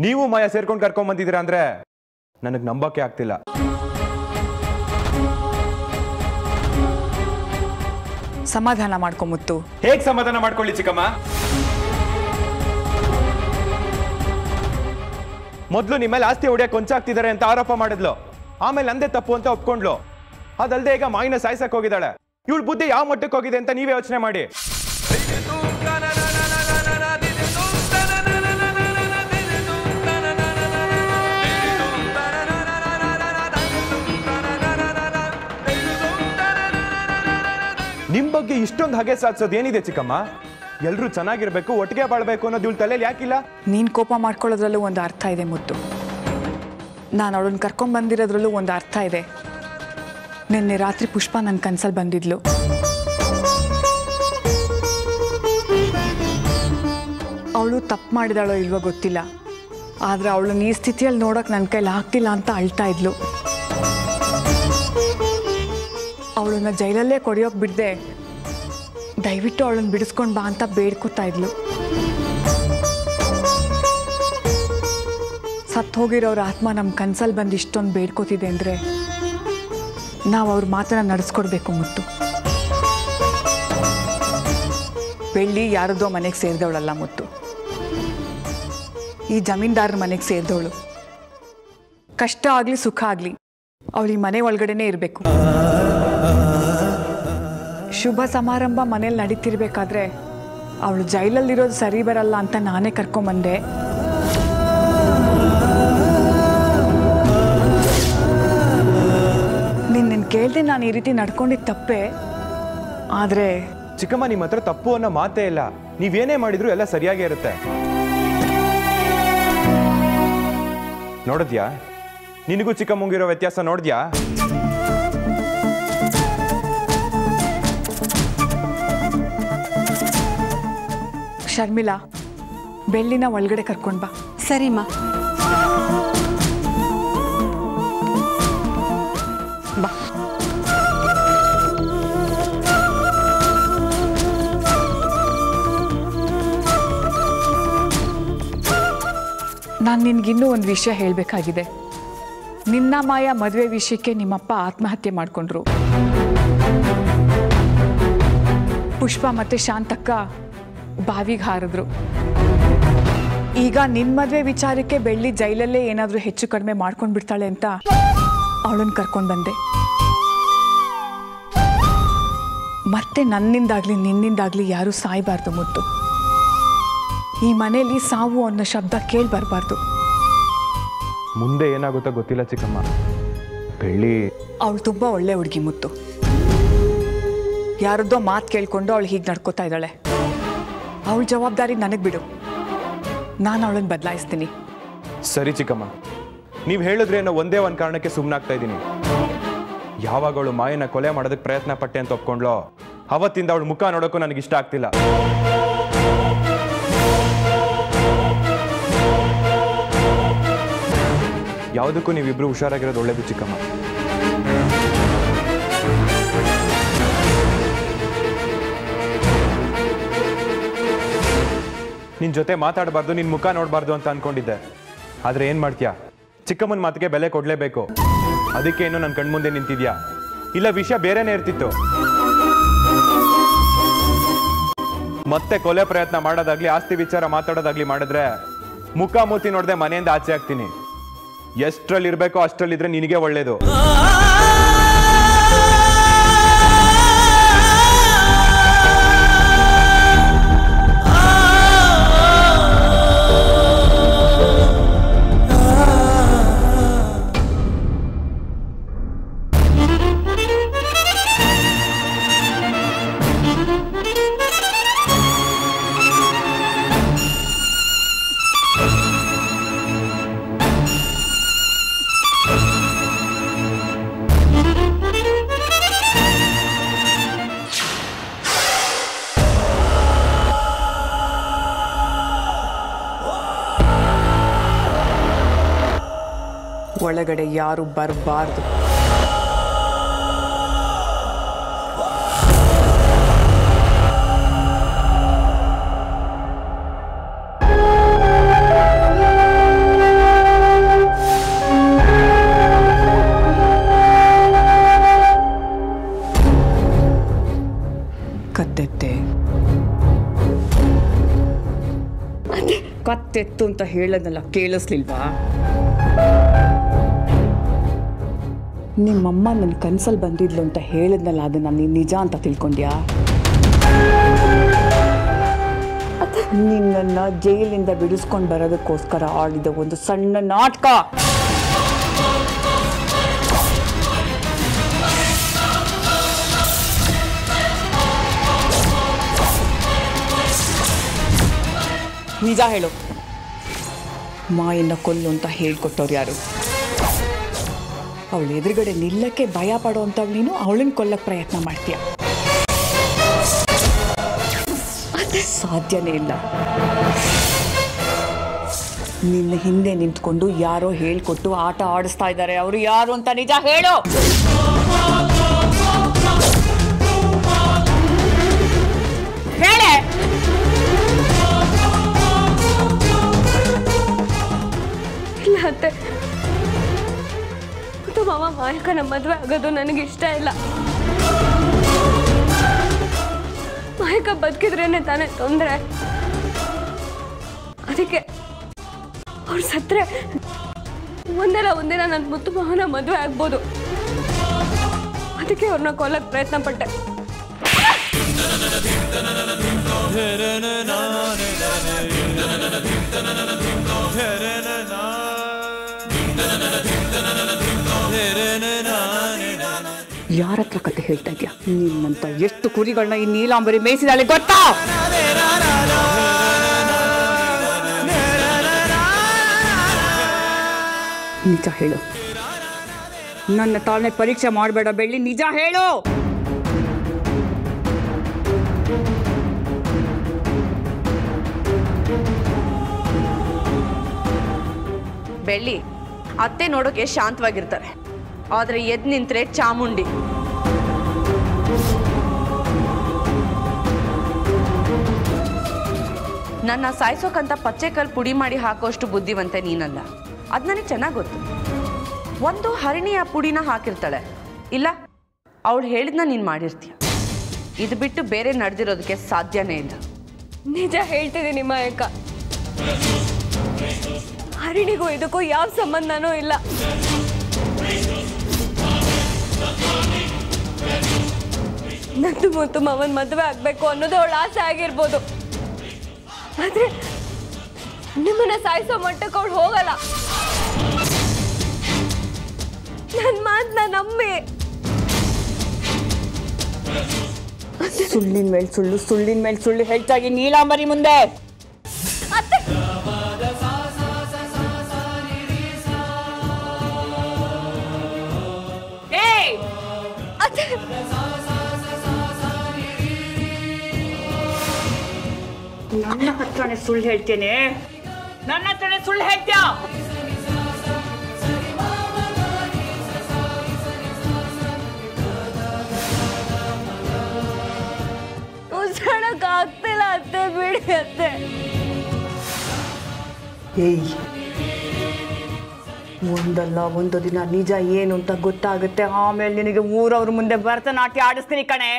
ನೀವು ಮಾಯಾ ಸೇರ್ಕೊಂಡು ಕರ್ಕೊಂಡ್ ಬಂದಿದ್ದೀರಾ ಅಂದ್ರೆ ನನಗೆ ನಂಬಕ್ಕೆ ಆಗ್ತಿಲ್ಲ. ಸಮಾಧಾನ ಮಾಡ್ಕೊಂಬುತ್ತು. ಹೇಗೆ ಸಮಾಧಾನ ಮಾಡ್ಕೊಳ್ಳಿ ಚಿಕ್ಕಮ್ಮ? ಮೊದಲು ನಿಮ್ಮ ಮೇಲೆ ಆಸ್ತಿ ಹೊಡೆಯಕ್ಕೆ ಕೊಂಚಾಗ್ತಿದ್ದಾರೆ ಅಂತ ಆರೋಪ ಮಾಡಿದ್ಲು, ಆಮೇಲೆ ನಂದೇ ತಪ್ಪು ಅಂತ ಒಪ್ಕೊಂಡ್ಲು. ಅದಲ್ಲದೆ ಈಗ ಮಾಯಿನ ಸಾಯ್ಸಕ್ ಹೋಗಿದ್ದಾಳೆ. ಇವಳು ಬುದ್ಧಿ ಯಾವ ಮಟ್ಟಕ್ಕೆ ಹೋಗಿದೆ ಅಂತ ನೀವೇ ಯೋಚನೆ ಮಾಡಿ. ನಿಮ್ ಬಗ್ಗೆ ಇಷ್ಟೊಂದು ಹಗೆ ಸಾಧಿಸೋದು ಏನಿದೆ ಚಿಕ್ಕಮ್ಮ? ಎಲ್ರೂ ಚೆನ್ನಾಗಿರ್ಬೇಕು, ಒಟ್ಟಿಗೆ ಬಾಳ್ಬೇಕು ಅನ್ನೋದು ಇವಳ ತಲೆಯಲ್ಲಿ ಯಾಕಿಲ್ಲ? ನೀನ್ ಕೋಪ ಮಾಡ್ಕೊಳ್ಳೋದ್ರಲ್ಲೂ ಒಂದು ಅರ್ಥ ಇದೆ ಮುತ್ತು. ನಾನು ಅವಳನ್ನ ಕರ್ಕೊಂಡ್ ಬಂದಿರೋದ್ರಲ್ಲೂ ಒಂದು ಅರ್ಥ ಇದೆ. ನಿನ್ನೆ ರಾತ್ರಿ ಪುಷ್ಪ ನನ್ನ ಕನ್ಸಲ್ಲಿ ಬಂದಿದ್ಲು. ಅವಳು ತಪ್ಪು ಮಾಡಿದಾಳೋ ಇಲ್ವೋ ಗೊತ್ತಿಲ್ಲ, ಆದ್ರೆ ಅವಳನ್ನ ಈ ಸ್ಥಿತಿಯಲ್ಲಿ ನೋಡಕ್ ನನ್ನ ಕೈಲಿ ಆಗ್ತಿಲ್ಲ ಅಂತ ಅಳ್ತಾ ಇದ್ಲು. ಅವಳನ್ನ ಜೈಲಲ್ಲೇ ಕೊಡಿಯೋಕೆ ಬಿಡದೆ ದಯವಿಟ್ಟು ಅವಳನ್ನ ಬಿಡಿಸ್ಕೊಂಡು ಬಾ ಅಂತ ಬೇಡ್ಕೊತಾ ಇದ್ಲು. ಸತ್ತು ಹೋಗಿರೋರ ಆತ್ಮ ನಮ್ಮ ಕನ್ಸಲ್ಲಿ ಬಂದು ಇಷ್ಟೊಂದು ಬೇಡ್ಕೋತಿದೆ ಅಂದರೆ ನಾವು ಅವ್ರ ಮಾತನ್ನ ನಡೆಸ್ಕೊಡ್ಬೇಕು ಮುತ್ತು. ಬೆಳ್ಳಿ ಯಾರದೋ ಮನೆಗೆ ಸೇರಿದವಳಲ್ಲ ಮುತ್ತು, ಈ ಜಮೀನ್ದಾರರ ಮನೆಗೆ ಸೇರಿದವಳು. ಕಷ್ಟ ಆಗಲಿ ಸುಖ ಆಗಲಿ ಅವಳು ಈ ಮನೆ ಒಳಗಡೆನೇ ಇರಬೇಕು. ಶುಭ ಸಮಾರಂಭ ಮನೇಲಿ ನಡೀತಿರ್ಬೇಕಾದ್ರೆ ಅವಳು ಜೈಲಲ್ಲಿರೋದು ಸರಿ ಬರಲ್ಲ ಅಂತ ನಾನೇ ಕರ್ಕೊಂಬಂದೆ. ನಿನ್ನ ಕೇಳ್ದೆ ನಾನು ಈ ರೀತಿ ನಡ್ಕೊಂಡಿದ್ದು ತಪ್ಪೆ. ಆದ್ರೆ ಚಿಕ್ಕಮ್ಮ, ನಿಮ್ಮ ಹತ್ರ ತಪ್ಪು ಅನ್ನೋ ಮಾತೇ ಇಲ್ಲ. ನೀವೇನೇ ಮಾಡಿದ್ರು ಎಲ್ಲ ಸರಿಯಾಗೇ ಇರುತ್ತೆ. ನೋಡಿದ್ಯಾ, ನಿನಗೂ ಚಿಕ್ಕಮ್ಮಂಗಿರೋ ವ್ಯತ್ಯಾಸ ನೋಡಿದ್ಯಾ? ಶರ್ಮಿಳಾ, ಬೆಳ್ಳಿನ ಒಳಗಡೆ ಕರ್ಕೊಂಡ್ ಬಾ. ಸರಿಮ್ಮ. ಬಾ. ನಾನು ನಿನ್ಗಿನ್ನೂ ಒಂದು ವಿಷಯ ಹೇಳಬೇಕಾಗಿದೆ. ನಿನ್ನ ಮಾಯಾ ಮದುವೆ ವಿಷಯಕ್ಕೆ ನಿಮ್ಮಪ್ಪ ಆತ್ಮಹತ್ಯೆ ಮಾಡಿಕೊಂಡ್ರು. ಪುಷ್ಪ ಮತ್ತೆ ಶಾಂತಕ್ಕ ಬಾವಿಗೆ ಹಾರಿದ್ರು. ಈಗ ನಿನ್ನ ಮದುವೆ ವಿಚಾರಕ್ಕೆ ಬೆಳ್ಳಿ ಜೈಲಲ್ಲೇ ಏನಾದರೂ ಹೆಚ್ಚು ಕಡಿಮೆ ಮಾಡ್ಕೊಂಡು ಬಿಡ್ತಾಳೆ ಅಂತ ಅವಳನ್ನು ಕರ್ಕೊಂಡು ಬಂದೆ. ಮತ್ತೆ ನನ್ನಿಂದಾಗ್ಲಿ ನಿನ್ನಿಂದಾಗ್ಲಿ ಯಾರೂ ಸಾಯಬಾರ್ದು ಮುತ್ತು. ಈ ಮನೆಯಲ್ಲಿ ಸಾವು ಅನ್ನೋ ಶಬ್ದ ಕೇಳಿ ಬರಬಾರ್ದು. ಮುಂದೆ ಏನಾಗುತ್ತೋ ಗೊತ್ತಿಲ್ಲ ಚಿಕ್ಕಮ್ಮ. ಬೆಳ್ಳಿ ಅವಳು ತುಂಬ ಒಳ್ಳೆ ಹುಡುಗಿ ಮುತ್ತು. ಯಾರದ್ದೋ ಮಾತು ಕೇಳ್ಕೊಂಡು ಅವಳು ಹೀಗೆ ನಡ್ಕೋತಾ ಇದ್ದಾಳೆ. ಅವಳ ಜವಾಬ್ದಾರಿ ನನಗೆ ಬಿಡು, ನಾನು ಅವಳನ್ನು ಬದಲಾಯಿಸ್ತೀನಿ. ಸರಿ ಚಿಕ್ಕಮ್ಮ, ನೀವು ಹೇಳಿದ್ರೆ ಅನ್ನೋ ಒಂದೇ ಒಂದು ಕಾರಣಕ್ಕೆ ಸುಮ್ಮನಾಗ್ತಾ ಇದ್ದೀನಿ. ಯಾವಾಗ ಅವಳು ಮಾಯನ ಕೊಲೆ ಮಾಡೋದಕ್ಕೆ ಪ್ರಯತ್ನ ಪಟ್ಟೆ ಅಂತ ಒಪ್ಕೊಂಡ್ಲೋ ಅವತ್ತಿಂದ ಅವಳ ಮುಖ ನೋಡೋಕ್ಕೂ ನನಗೆ ಇಷ್ಟ ಆಗ್ತಿಲ್ಲ. ಯಾವುದಕ್ಕೂ ನೀವಿಬ್ರು ಹುಷಾರಾಗಿರೋದು ಒಳ್ಳೇದು ಚಿಕ್ಕಮ್ಮ. ನಿನ್ ಜೊತೆ ಮಾತಾಡಬಾರ್ದು, ನಿನ್ ಮುಖ ನೋಡಬಾರ್ದು ಅಂತ ಅನ್ಕೊಂಡಿದ್ದೆ. ಆದ್ರೆ ಏನ್ ಮಾಡ್ತೀಯಾ, ಚಿಕ್ಕಮ್ಮನ ಮಾತಿಗೆ ಬೆಲೆ ಕೊಡ್ಲೇಬೇಕು. ಅದಕ್ಕೆ ಏನು ನನ್ನ ಕಣ್ಮುಂದೆ ನಿಂತಿದ್ಯಾ? ಇಲ್ಲ ವಿಷಯ ಬೇರೆನೇ ಇರ್ತಿತ್ತು. ಮತ್ತೆ ಕೊಲೆ ಪ್ರಯತ್ನ ಮಾಡೋದಾಗ್ಲಿ, ಆಸ್ತಿ ವಿಚಾರ ಮಾತಾಡೋದಾಗ್ಲಿ ಮಾಡಿದ್ರೆ ಮುಖ ಮೂತಿ ನೋಡದೆ ಮನೆಯಿಂದ ಆಚೆ ಆಗ್ತೀನಿ. ಎಷ್ಟರಲ್ಲಿ ಇರ್ಬೇಕೋ ಅಷ್ಟರಲ್ಲಿದ್ರೆ ನಿನಗೆ ಒಳ್ಳೇದು. ಒಳಗಡೆ ಯಾರು ಬರಬಾರ್ದು. ಮಾತೆತ್ತು ಅಂತ ಹೇಳೋದಲ್ಲ, ಕೇಳಿಸ್ಲಿಲ್ವಾ? ನಿಮ್ಮಮ್ಮ ನನ್ನ ಕನ್ಸಲ್ಲಿ ಬಂದಿದ್ಲು ಅಂತ ಹೇಳಿದ್ನಲ್ಲ, ಅದನ್ನ ನೀನು ನಿಜ ಅಂತ ತಿಳ್ಕೊಂಡ್ಯಾ? ನಿನ್ನನ್ನು ಜೈಲಿಂದ ಬಿಡಿಸ್ಕೊಂಡು ಬರೋದಕ್ಕೋಸ್ಕರ ಆಡಿದ ಒಂದು ಸಣ್ಣ ನಾಟಕ. ನಿಜ ಹೇಳು, ಮಾಯನ್ನ ಕೊಲ್ಲು ಅಂತ ಹೇಳ್ಕೊಟ್ಟವ್ರು ಯಾರು? ಅವಳು ಎದುರುಗಡೆ ನಿಲ್ಲಕ್ಕೆ ಭಯ ಪಡೋವಂಥವ್ಳು ನೀನು, ಅವಳನ್ನ ಕೊಲ್ಲಕ್ಕೆ ಪ್ರಯತ್ನ ಮಾಡ್ತೀಯ. ಸಾಧ್ಯನೇ ಇಲ್ಲ. ನಿನ್ನ ಹಿಂದೆ ನಿಂತ್ಕೊಂಡು ಯಾರೋ ಹೇಳ್ಕೊಟ್ಟು ಆಟ ಆಡಿಸ್ತಾ ಇದ್ದಾರೆ. ಅವರು ಯಾರು ಅಂತ ನಿಜ ಹೇಳು. ಹೇಳೆ. ಇಲ್ಲ ಅತ್ತೆ, ಮಾವ ಮಾಯಕನ ಮದುವೆ ಆಗೋದು ನನಗೆ ಇಷ್ಟ ಇಲ್ಲ. ಮಾಯಕ ಬದುಕಿದ್ರೇನೆ ತಾನೇ ತೊಂದರೆ. ಅದಕ್ಕೆ ಅವ್ರು ಸತ್ರೆ ಒಂದಲ್ಲ ಒಂದಿನ ನನ್ನ ಮುತ್ತು ಮಾವನ ಮದುವೆ ಆಗ್ಬೋದು. ಅದಕ್ಕೆ ಅವ್ರನ್ನ ಕೊಲ್ಲಕ್ಕೆ ಪ್ರಯತ್ನ ಪಟ್ಟೆ. ಯಾರ ಹತ್ರ ಕತೆ ಹೇಳ್ತಾ ಇದ್ಯಾ? ನಿನ್ನಂತ ಎಷ್ಟು ಕುರಿಗಳನ್ನ ಈ ನೀಲಾಂಬರಿ ಮೇಯಿಸಿದಾಳೆ ಗೊತ್ತಾ? ನಿಜ ಹೇಳು. ನನ್ನ ತಾಳ್ಮೆ ಪರೀಕ್ಷೆ ಮಾಡಬೇಡ ಬೆಳ್ಳಿ, ನಿಜ ಹೇಳು. ಬೆಳ್ಳಿ ಅತ್ತೆ ನೋಡೋಕೆ ಶಾಂತವಾಗಿರ್ತಾರೆ, ಆದ್ರೆ ಎದ್ ನಿಂತ್ರೆ ಚಾಮುಂಡಿ. ನನ್ನ ಸಾಯಿಸೋಕಂತ ಪಚ್ಚೆಕಲ್ ಪುಡಿ ಮಾಡಿ ಹಾಕೋಷ್ಟು ಬುದ್ಧಿವಂತೆ ನೀನಲ್ಲ, ಅದ್ ನನಗೆ ಚೆನ್ನಾಗಿ ಗೊತ್ತು. ಒಂದು ಹರಿಣಿ ಆ ಪುಡಿನ ಹಾಕಿರ್ತಾಳೆ, ಇಲ್ಲ ಅವಳು ಹೇಳಿದ್ನ ನೀನ್ ಮಾಡಿರ್ತೀಯ. ಇದು ಬಿಟ್ಟು ಬೇರೆ ನಡೆದಿರೋದಕ್ಕೆ ಸಾಧ್ಯನೇ ಇಲ್ಲ. ನಿಜ ಹೇಳ್ತಿದ್ದೀನಿ ಮಾಯಕ, ಹರಿಣಿಗೂ ಇದಕ್ಕೂ ಯಾವ ಸಂಬಂಧನೂ ಇಲ್ಲ. ನಂದು ಮತ್ತು ಮಾವನ್ ಮದುವೆ ಆಗ್ಬೇಕು ಅನ್ನೋದು ಅವಳ ಆಸೆ ಆಗಿರ್ಬೋದು, ಆದ್ರೆ ನಿಮ್ಮನ್ನ ಸಾಯಿಸೋ ಮಟ್ಟಕ್ಕೆ ಅವಳು ಹೋಗಲ್ಲ. ನನ್ನ ಮಾತನ್ನ ನಂಬಿ. ಸುಳ್ಳಿನ ಮೇಲೆ ಸುಳ್ಳು, ಸುಳ್ಳಿನ ಮೇಲೆ ಸುಳ್ಳು ಹೇಳ್ತಾಗಿ ನೀಲಾಂಬರಿ ಮುಂದೆ. ನನ್ನ ಹತ್ರನೇ ಸುಳ್ಳು ಹೇಳ್ತೇನೆ, ನನ್ನ ಹತ್ರನೇ ಸುಳ್ಳು ಹೇಳ್ತೀಯ. ಉಸಿರಾಡಕ್ ಆಗ್ತಿಲ್ಲ ಅತ್ತೆ, ಬಿಡಿ ಅತ್ತೆ. ಏಯ್, ಒಂದಲ್ಲ ಒಂದು ದಿನ ನಿಜ ಏನು ಅಂತ ಗೊತ್ತಾಗುತ್ತೆ. ಆಮೇಲೆ ನಿನಗೆ ಊರವ್ರ ಮುಂದೆ ಭರತನಾಟ್ಯ ಆಡಿಸ್ತೀನಿ ಕಣೆ.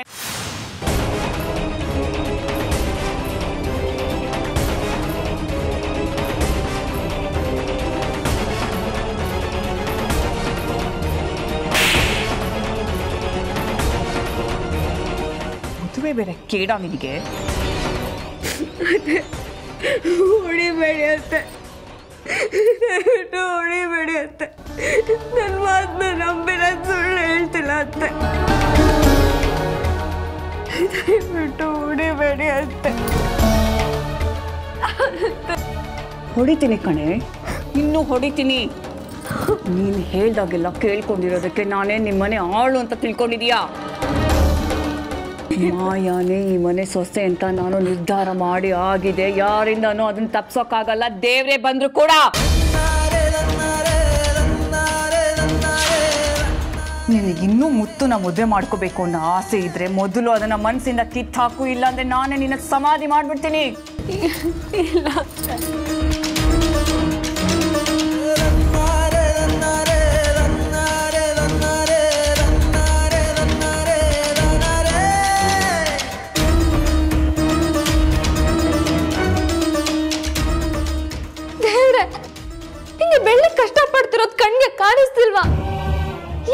ಮದುವೆ ಬೇರೆ ಕೇಡ ನಿನಗೆ. ಹೊಡಿಬೇಡಿ ಅತ್ತೆ, ಹೊಡಿಬೇಡಿ ಅತ್ತೆ. ನನ್ನ ಮಾತನ್ನ ನಂಬಿಲ್ಲ, ಸುಳ್ಳು ಹೇಳ್ತಿಲ್ಲ ಅತ್ತೆ. ದಯವಿಟ್ಟು ಹೊಡಿಬೇಡಿ ಅತ್ತೆ. ಹೊಡಿತೀನಿ ಕಣೆ, ಇನ್ನೂ ಹೊಡಿತೀನಿ. ನೀನು ಹೇಳ್ದಾಗೆಲ್ಲ ಕೇಳ್ಕೊಂಡಿರೋದಕ್ಕೆ ನಾನೇ ನಿಮ್ಮನೆ ಆಳು ಅಂತ ತಿಳ್ಕೊಂಡಿದೀಯಾ? ಮಾಯಾನೇ ಈ ಮನೆ ಸೊಸೆ ಅಂತ ನಾನು ನಿರ್ಧಾರ ಮಾಡಿ ಆಗಿದೆ. ಯಾರಿಂದನೂ ಅದನ್ನ ತಪ್ಸೋಕ್ಕಾಗಲ್ಲ, ದೇವ್ರೇ ಬಂದ್ರು ಕೂಡ. ನಿನಗಿನ್ನೂ ಮುತ್ತುನ ಮದುವೆ ಮಾಡ್ಕೋಬೇಕು ಅನ್ನೋ ಆಸೆ ಇದ್ರೆ ಮೊದಲು ಅದನ್ನ ಮನಸ್ಸಿಂದ ಕಿತ್ತಾಕು, ಇಲ್ಲಾಂದ್ರೆ ನಾನೇ ನಿನ್ನ ಸಮಾಧಿ ಮಾಡ್ಬಿಡ್ತೀನಿ. ಇಲ್ಲ, ಕಣ್ಗೆ ಕಾಣಿಸ್ತಿಲ್ವಾ?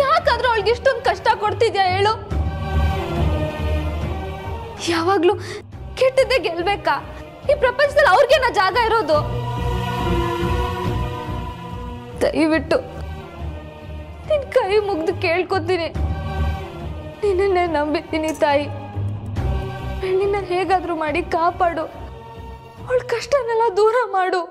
ಯಾಕಾದ್ರೂ ಅವಳಿಗೆ ಇಷ್ಟೊಂದು ಕಷ್ಟ ಕೊಡ್ತಿದ್ಯಾ ಹೇಳು? ಯಾವಾಗ್ಲೂ ಕೆಟ್ಟದ್ದೇ ಗೆಲ್ಬೇಕಾ? ಈ ಪ್ರಪಂಚದಲ್ಲಿ ಅವ್ರಿಗೇನ ಜಾಗ ಇರೋದು? ದಯವಿಟ್ಟು ನಿನ್ ಕೈ ಮುಗ್ದು ಕೇಳ್ಕೊತೀನಿ, ನಿನ್ನೇ ನಂಬಿದ್ದೀನಿ ತಾಯಿ. ಬೆಳ್ಳಿನ ಹೇಗಾದ್ರೂ ಮಾಡಿ ಕಾಪಾಡು, ಅವಳ ಕಷ್ಟನೆಲ್ಲ ದೂರ ಮಾಡು.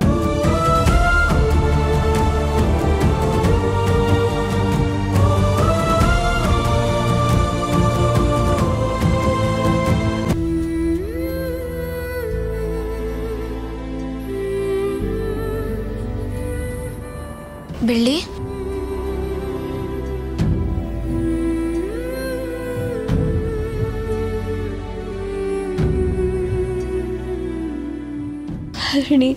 ಬೆಳ್ಳಿ, ಹರಿಣಿ,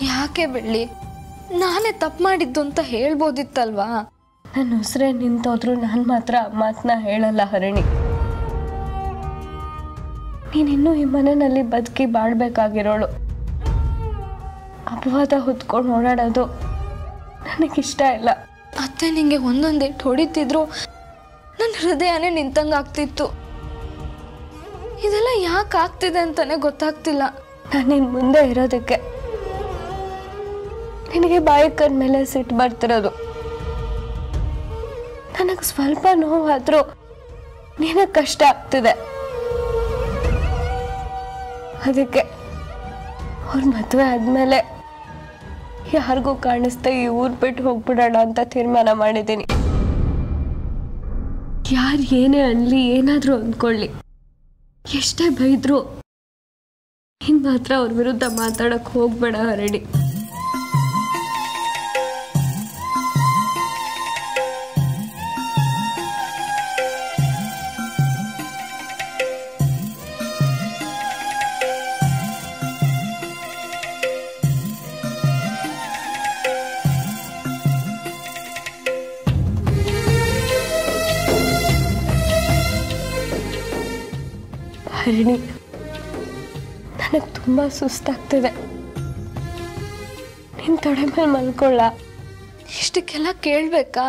ಯಾಕೆ ಬೆಳ್ಳಿ? ನಾನೇ ತಪ್ಪು ಮಾಡಿದ್ದು ಅಂತ ಹೇಳ್ಬೋದಿತ್ತಲ್ವಾ? ನನ್ನ ಉಸಿರೇ ನಿಂತೋದ್ರು ನಾನು ಮಾತ್ರ ಮಾತನ್ನ ಹೇಳಲ್ಲ ಹರಿಣಿ. ನೀನಿನ್ನೂ ಈ ಮನೆಯಲ್ಲಿ ಬದುಕಿ ಬಾಳ್ಬೇಕಾಗಿರೋಳು. ಅಪವಾದ ಹೊತ್ಕೊಂಡು ಓಡಾಡೋದು ನನಗಿಷ್ಟ ಇಲ್ಲ. ಅತ್ತೆ ನಿಂಗೆ ಒಂದೊಂದೇಟು ಹೊಡಿತಿದ್ರು ನನ್ನ ಹೃದಯನೇ ನಿಂತಂಗಾಗ್ತಿತ್ತು. ಇದೆಲ್ಲ ಯಾಕೆ ಆಗ್ತಿದೆ ಅಂತಾನೆ ಗೊತ್ತಾಗ್ತಿಲ್ಲ. ನಾನು ನಿನ್ನ ಮುಂದೆ ಇರೋದಕ್ಕೆ ನಿನಗೆ ಬಾಯಿ ಮೇಲೆ ಸಿಟ್ಟು ಬರ್ತಿರೋದು. ನನಗೆ ಸ್ವಲ್ಪ ನೋವಾದ್ರೂ ನಿನಗೆ ಕಷ್ಟ ಆಗ್ತಿದೆ. ಅದಕ್ಕೆ ಅವ್ರ ಮದುವೆ ಆದ್ಮೇಲೆ ಯಾರಿಗೂ ಕಾಣಿಸ್ತಾ ಈ ಊರು ಬಿಟ್ಟು ಹೋಗ್ಬಿಡೋಣ ಅಂತ ತೀರ್ಮಾನ ಮಾಡಿದ್ದೀನಿ. ಯಾರು ಏನೇ ಅನ್ಲಿ, ಏನಾದರೂ ಅಂದ್ಕೊಳ್ಳಿ, ಎಷ್ಟೇ ಬೈದ್ರು ನೀನು ಮಾತ್ರ ಅವ್ರ ವಿರುದ್ಧ ಮಾತಾಡಕ್ಕೆ ಹೋಗ್ಬೇಡ ಹರಡಿ. ಹರಿಣಿ, ನನಗೆ ತುಂಬ ಸುಸ್ತಾಗ್ತಿದೆ. ನಿನ್ನ ತೊಡೆ ಮೇಲೆ ಮಲ್ಕೊಳ್ಳ. ಇಷ್ಟಕ್ಕೆಲ್ಲ ಕೇಳ್ಬೇಕಾ?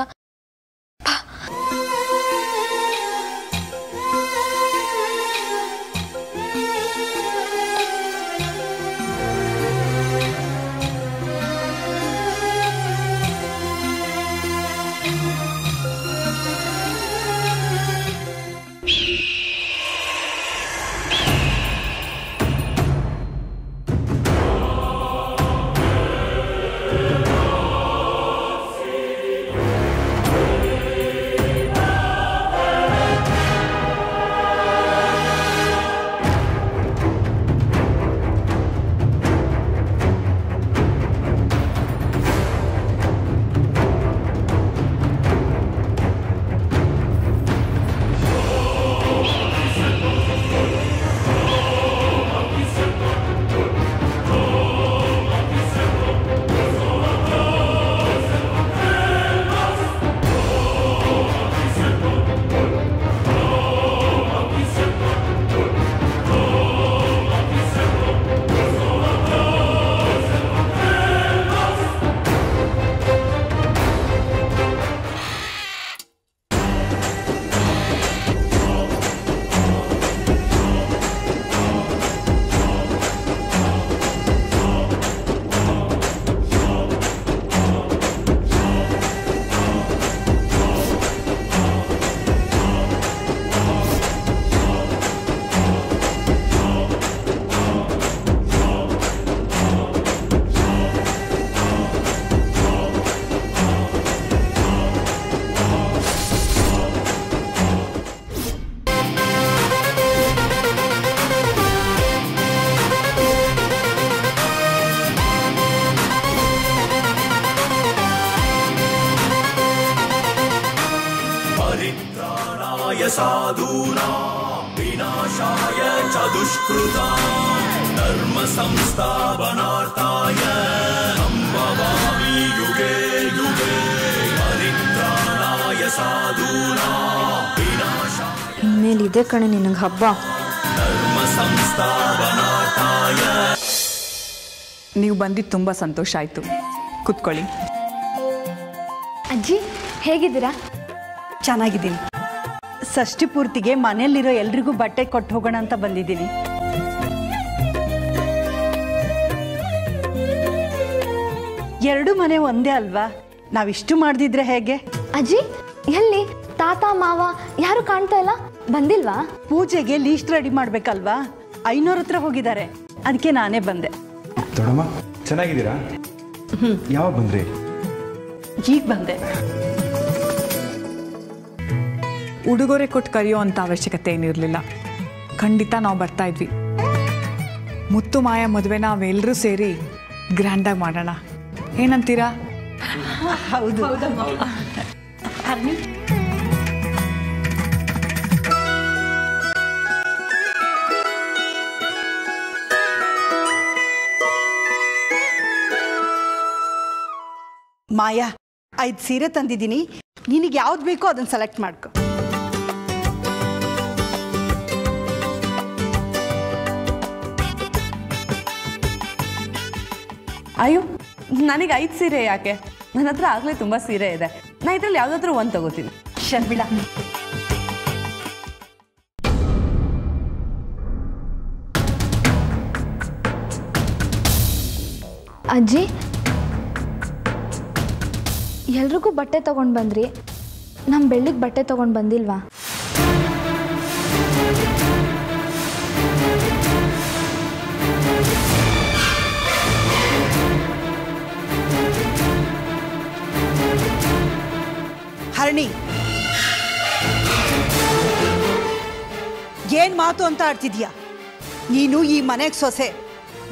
साधूनां विनाशाय च दुष्कृतां धर्म संस्थापनार्थाय संभवामि युगे युगे परित्राणाय साधूनां विनाशाय ಮನೇಲಿ ಇದೆ ಕಣೆ ನಿನಗೆ ಹಬ್ಬ. ನೀವು ಬಂದಿದ್ದು ತುಂಬ ಸಂತೋಷ ಆಯಿತು. ಕೂತ್ಕೊಳ್ಳಿ. ಅಜ್ಜಿ ಹೇಗಿದ್ದೀರಾ? ಚೆನ್ನಾಗಿದ್ದೀನಿ. ಷಷ್ಠಿ ಪೂರ್ತಿಗೆ ಮನೆಯಲ್ಲಿರೋ ಎಲ್ರಿಗೂ ಬಟ್ಟೆ ಕೊಟ್ಟು ಹೋಗೋಣ ಅಂತ ಬಂದಿದ್ದೀನಿ. ಎರಡು ಮನೆ ಒಂದೇ ಅಲ್ವಾ? ನಾವಿಷ್ಟು ಮಾಡ್ದಿದ್ರೆ ಹೇಗೆ? ಅಜ್ಜಿ ಎಲ್ಲಿ ತಾತ ಮಾವ ಯಾರು ಕಾಣ್ತಾ ಇಲ್ಲ, ಬಂದಿಲ್ವಾ? ಪೂಜೆಗೆ ಲೀಸ್ಟ್ ರೆಡಿ ಮಾಡ್ಬೇಕಲ್ವಾ? 500 ಹತ್ರ ಹೋಗಿದ್ದಾರೆ, ಅದಕ್ಕೆ ನಾನೇ ಬಂದೆ. ದೊಡ್ಡಮ್ಮ ಚೆನ್ನಾಗಿದ್ದೀರಾ? ಯಾವಾಗ ಬಂದ್ರಿ? ಈಗ ಬಂದೆ. ಉಡುಗೊರೆ ಕೊಟ್ಟು ಕರೆಯೋ ಅಂತ ಅವಶ್ಯಕತೆ ಏನಿರಲಿಲ್ಲ. ಖಂಡಿತ ನಾವು ಬರ್ತಾ ಇದ್ವಿ. ಮುತ್ತು ಮಾಯ ಮದುವೆ ನಾವೆಲ್ಲರೂ ಸೇರಿ ಗ್ರ್ಯಾಂಡಾಗಿ ಮಾಡೋಣ, ಏನಂತೀರಾ? ಹೌದು. ಮಾಯಾ, 5 ಸೀರೆ ತಂದಿದ್ದೀನಿ, ನಿನಗೆ ಯಾವ್ದು ಬೇಕೋ ಅದನ್ನು ಸೆಲೆಕ್ಟ್ ಮಾಡ್ಕೊ. ಅಯ್ಯೋ, ನನಗೆ 5 ಸೀರೆ ಯಾಕೆ? ನನ್ನ ಹತ್ರ ಆಗಲೇ ತುಂಬ ಸೀರೆ ಇದೆ. ನಾ ಇದರಲ್ಲಿ ಯಾವುದಾದ್ರೂ ಒಂದು ತಗೋತೀನಿ. ಶರ್ಮಿಳಾ, ಅಜ್ಜಿ ಎಲ್ರಿಗೂ ಬಟ್ಟೆ ತಗೊಂಡು ಬಂದ್ರಿ, ನಮ್ಮ ಬೆಳ್ಳಿಗೆ ಬಟ್ಟೆ ತಗೊಂಡು ಬಂದಿಲ್ವಾ? ಹರಣಿ, ಏನ್ ಮಾತು ಅಂತ ಆಡ್ತಿದ್ಯಾ? ನೀನು ಈ ಮನೆಗೆ ಸೊಸೆ,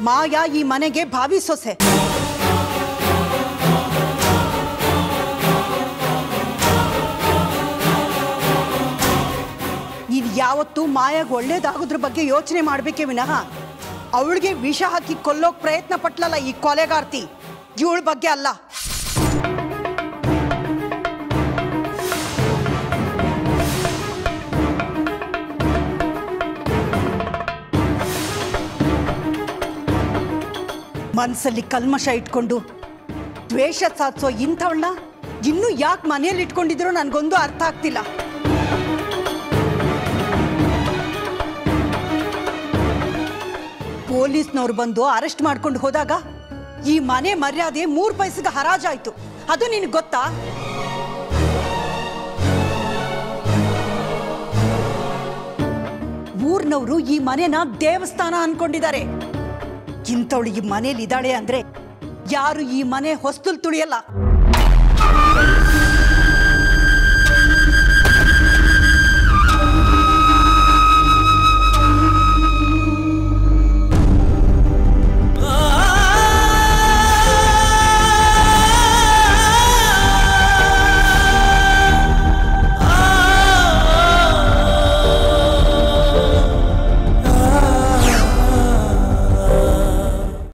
ಮಾಯಾ ಈ ಮನೆಗೆ ಭಾವಿ ಸೊಸೆ. ನೀನು ಯಾವತ್ತೂ ಮಾಯಾಗ ಒಳ್ಳೇದಾಗೋದ್ರ ಬಗ್ಗೆ ಯೋಚನೆ ಮಾಡ್ಬೇಕೇ ವಿನಃ ಅವಳಿಗೆ ವಿಷ ಹಾಕಿ ಕೊಲ್ಲೋಕ್ ಪ್ರಯತ್ನ ಪಟ್ಲಲ್ಲ ಈ ಕೊಲೆಗಾರ್ತಿ, ಇವಳ ಬಗ್ಗೆ ಅಲ್ಲ. ಮನಸ್ಸಲ್ಲಿ ಕಲ್ಮಶ ಇಟ್ಕೊಂಡು ದ್ವೇಷ ಸಾಧಿಸೋ ಇಂಥವಳನ್ನ ಇನ್ನೂ ಯಾಕೆ ಮನೆಯಲ್ಲಿ ಇಟ್ಕೊಂಡಿದ್ರೋ ನನಗೊಂದು ಅರ್ಥ ಆಗ್ತಿಲ್ಲ. ಪೊಲೀಸ್ನವ್ರು ಬಂದು ಅರೆಸ್ಟ್ ಮಾಡ್ಕೊಂಡು ಹೋದಾಗ ಈ ಮನೆ ಮರ್ಯಾದೆ 3 ಪೈಸೆಗೆ ಹರಾಜಾಯ್ತು. ಅದು ನಿನಗೆ ಗೊತ್ತಾ? ಊರ್ನವರು ಈ ಮನೆನ ದೇವಸ್ಥಾನ ಅನ್ಕೊಂಡಿದ್ದಾರೆ. ಇಂಥವಳು ಈ ಮನೇಲಿ ಇದ್ದಾಳೆ ಅಂದ್ರೆ ಯಾರು ಈ ಮನೆ ಹೊಸ್ತುಲ್ ತುಳಿಯಲ್ಲ.